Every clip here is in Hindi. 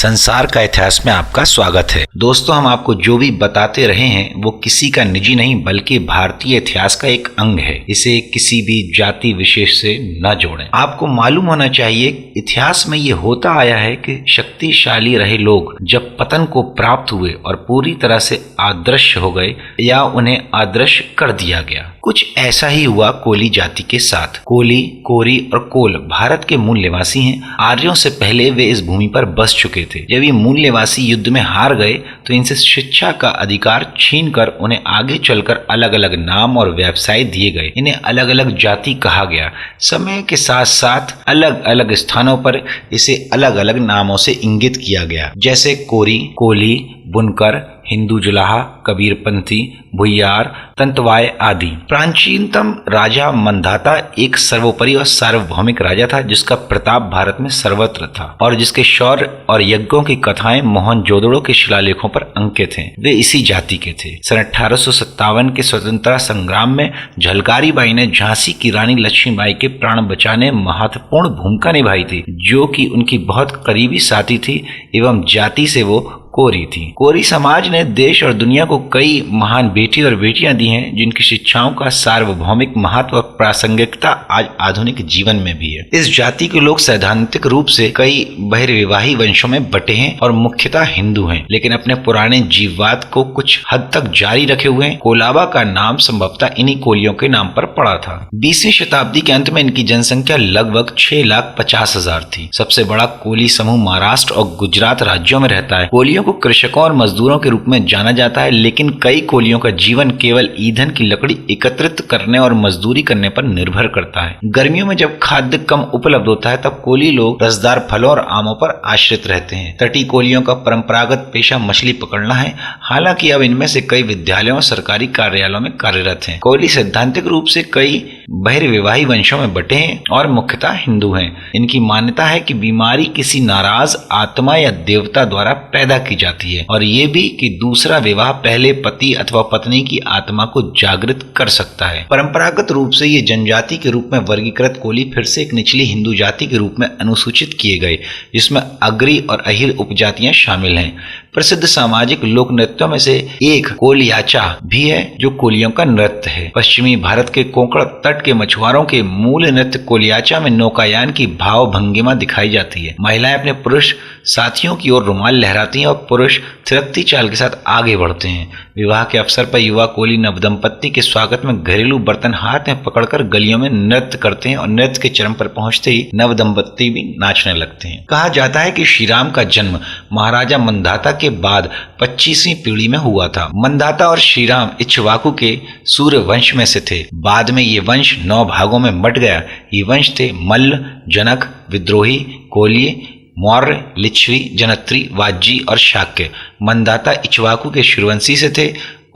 संसार का इतिहास में आपका स्वागत है। दोस्तों, हम आपको जो भी बताते रहे हैं वो किसी का निजी नहीं बल्कि भारतीय इतिहास का एक अंग है। इसे किसी भी जाति विशेष से न जोड़ें। आपको मालूम होना चाहिए इतिहास में ये होता आया है कि शक्तिशाली रहे लोग जब पतन को प्राप्त हुए और पूरी तरह से अदृश्य हो गए या उन्हें अदृश्य कर दिया गया। कुछ ऐसा ही हुआ कोली जाति के साथ। कोली, कोरी और कोल भारत के मूल निवासी हैं। आर्यों से पहले वे इस भूमि पर बस चुके थे। जब ये मूल निवासी युद्ध में हार गए तो इनसे शिक्षा का अधिकार छीनकर उन्हें आगे चलकर अलग अलग नाम और व्यवसाय दिए गए। इन्हें अलग अलग जाति कहा गया। समय के साथ साथ अलग अलग स्थानों पर इसे अलग अलग नामों से इंगित किया गया, जैसे कोरी, कोली, बुनकर, हिंदू जुलाहा, कबीरपंथी, भुइयार, तंतवाय आदि। प्राचीनतम राजा मंधाता एक सर्वोपरि और सार्वभौमिक राजा था जिसका प्रताप भारत में सर्वत्र था और जिसके शौर्य और यज्ञों की कथाएं मोहनजोदड़ो के शिलालेखों पर अंकित हैं। वे इसी जाति के थे। सन 1857 के स्वतंत्रता संग्राम में झलकारी बाई ने झांसी की रानी लक्ष्मीबाई के प्राण बचाने महत्वपूर्ण भूमिका निभाई थी, जो कि उनकी बहुत करीबी साथी थी एवं जाति से वो कोरी थी। कोरी समाज ने देश और दुनिया को कई महान बेटी और बेटियां दी हैं जिनकी शिक्षाओं का सार्वभौमिक महत्व और प्रासंगिकता आज आधुनिक जीवन में भी है। इस जाति के लोग सैद्धांतिक रूप से कई बहिर्विवाही वंशों में बटे हैं और मुख्यतः हिंदू हैं, लेकिन अपने पुराने जीववाद को कुछ हद तक जारी रखे हुए हैं। कोलाबा का नाम संभवतः इन्हीं कोलियों के नाम पर पड़ा था। 20वीं शताब्दी के अंत में इनकी जनसंख्या लगभग 6,50,000 थी। सबसे बड़ा कोली समूह महाराष्ट्र और गुजरात राज्यों में रहता है। कोलियों को कृषकों और मजदूरों के रूप में जाना जाता है, लेकिन कई कोलियों का जीवन केवल ईंधन की लकड़ी एकत्रित करने और मजदूरी करने पर निर्भर करता है। गर्मियों में जब खाद्य कम उपलब्ध होता है तब कोली लोग रसदार फलों और आमों पर आश्रित रहते हैं। तटीय कोलियों का परंपरागत पेशा मछली पकड़ना है। हालांकि अब इनमें से कई विद्यालयों और सरकारी कार्यालयों में कार्यरत हैं। कोली सैद्धांतिक रूप से कई बहिर्विवाही वंशों में बटे हैं और मुख्यतः हिंदू हैं। इनकी मान्यता है कि बीमारी किसी नाराज आत्मा या देवता द्वारा पैदा की जाती है और ये भी कि दूसरा विवाह पहले पति अथवा पत्नी की आत्मा को जागृत कर सकता है। परंपरागत रूप से ये जनजाति के रूप में वर्गीकृत कोली फिर से एक निचली हिंदू जाति के रूप में अनुसूचित किए गए, जिसमें अग्री और अहिर उपजातियां शामिल हैं। प्रसिद्ध सामाजिक लोक नृत्यों में से एक कोलियाचा भी है, जो कोलियों का नृत्य है। पश्चिमी भारत के कोंकण तट के मछुआरों के मूल नृत्य कोलियाचा में नौकायान की भाव भंगिमा दिखाई जाती है। महिलाएं अपने पुरुष साथियों की ओर रुमाल लहराती हैं और पुरुष थिरकती चाल के साथ आगे बढ़ते हैं। विवाह के अवसर पर युवा कोली नवदंपति के स्वागत में घरेलू बर्तन हाथ में पकड़कर गलियों में नृत्य करते हैं और नृत्य के चरम पर पहुंचते ही नवदंपति भी नाचने लगते हैं। कहा जाता है कि श्री राम का जन्म महाराजा मंधाता के बाद 25वीं पीढ़ी में हुआ था। मंधाता और श्री राम इक्ष्वाकु के सूर्य वंश में से थे। बाद में ये वंश 9 भागों में बट गया। ये वंश थे मल्ल, जनक, विद्रोही, कोलिय, मौर्य, लिच्छवी, जनत्री, वाज्जी और शाक्य। मंधाता इक्ष्वाकु के सूर्यवंशी से थे।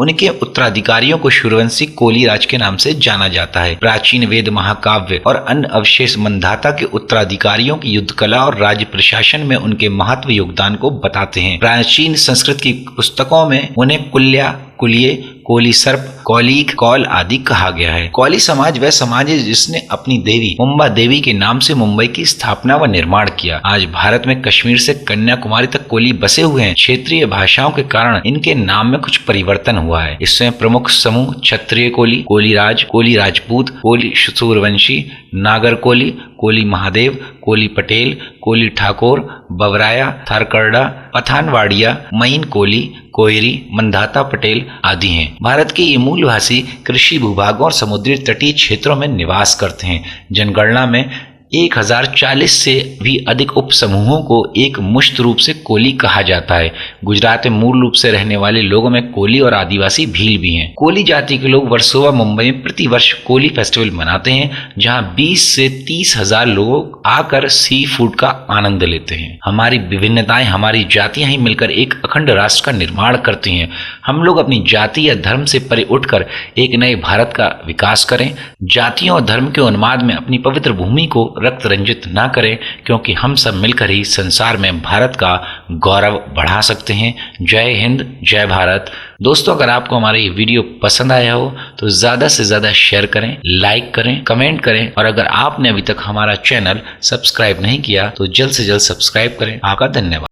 उनके उत्तराधिकारियों को सूर्यवंशी कोली राज के नाम से जाना जाता है। प्राचीन वेद, महाकाव्य और अन्य अवशेष मंधाता के उत्तराधिकारियों की युद्ध कला और राज्य प्रशासन में उनके महत्व योगदान को बताते हैं। प्राचीन संस्कृत की पुस्तकों में उन्हें कुल्या, कुलिये, कोली सर्प, कौलिक, कौल आदि कहा गया है। कौली समाज वह समाज है जिसने अपनी देवी मुंबा देवी के नाम से मुंबई की स्थापना व निर्माण किया। आज भारत में कश्मीर से कन्याकुमारी तक कोली बसे हुए हैं। क्षेत्रीय भाषाओं के कारण इनके नाम में कुछ परिवर्तन हुआ है। इसमें प्रमुख समूह क्षत्रिय कोली, कोली राज, कोली राजपूत, कोली सूर्यवंशी, नागर कोली, कोली महादेव, कोली पटेल, कोली ठाकुर, बवराया, थारकरडा, पठानवाड़िया, मईन कोली, कोयरी, मंधाता पटेल आदि हैं। भारत के ये मूलवासी कृषि भूभागों और समुद्री तटीय क्षेत्रों में निवास करते हैं। जनगणना में 1040 से भी अधिक उप समूहों को एक मुश्त रूप से कोली कहा जाता है। गुजरात में मूल रूप से रहने वाले लोगों में कोली और आदिवासी भील भी हैं। कोली जाति के लोग वर्सोवा, मुंबई में प्रतिवर्ष कोली फेस्टिवल मनाते हैं, जहां 20 से 30 हजार लोग आकर सी फूड का आनंद लेते हैं। हमारी विभिन्नताएं, हमारी जातियां ही मिलकर एक अखंड राष्ट्र का निर्माण करती हैं। हम लोग अपनी जाति या धर्म से परे उठकर एक नए भारत का विकास करें। जातियों और धर्म के उन्माद में अपनी पवित्र भूमि को रक्त रंजित ना करें, क्योंकि हम सब मिलकर ही संसार में भारत का गौरव बढ़ा सकते हैं। जय हिंद, जय भारत। दोस्तों, अगर आपको हमारा ये वीडियो पसंद आया हो तो ज़्यादा से ज़्यादा शेयर करें, लाइक करें, कमेंट करें और अगर आपने अभी तक हमारा चैनल सब्सक्राइब नहीं किया तो जल्द से जल्द सब्सक्राइब करें। आपका धन्यवाद।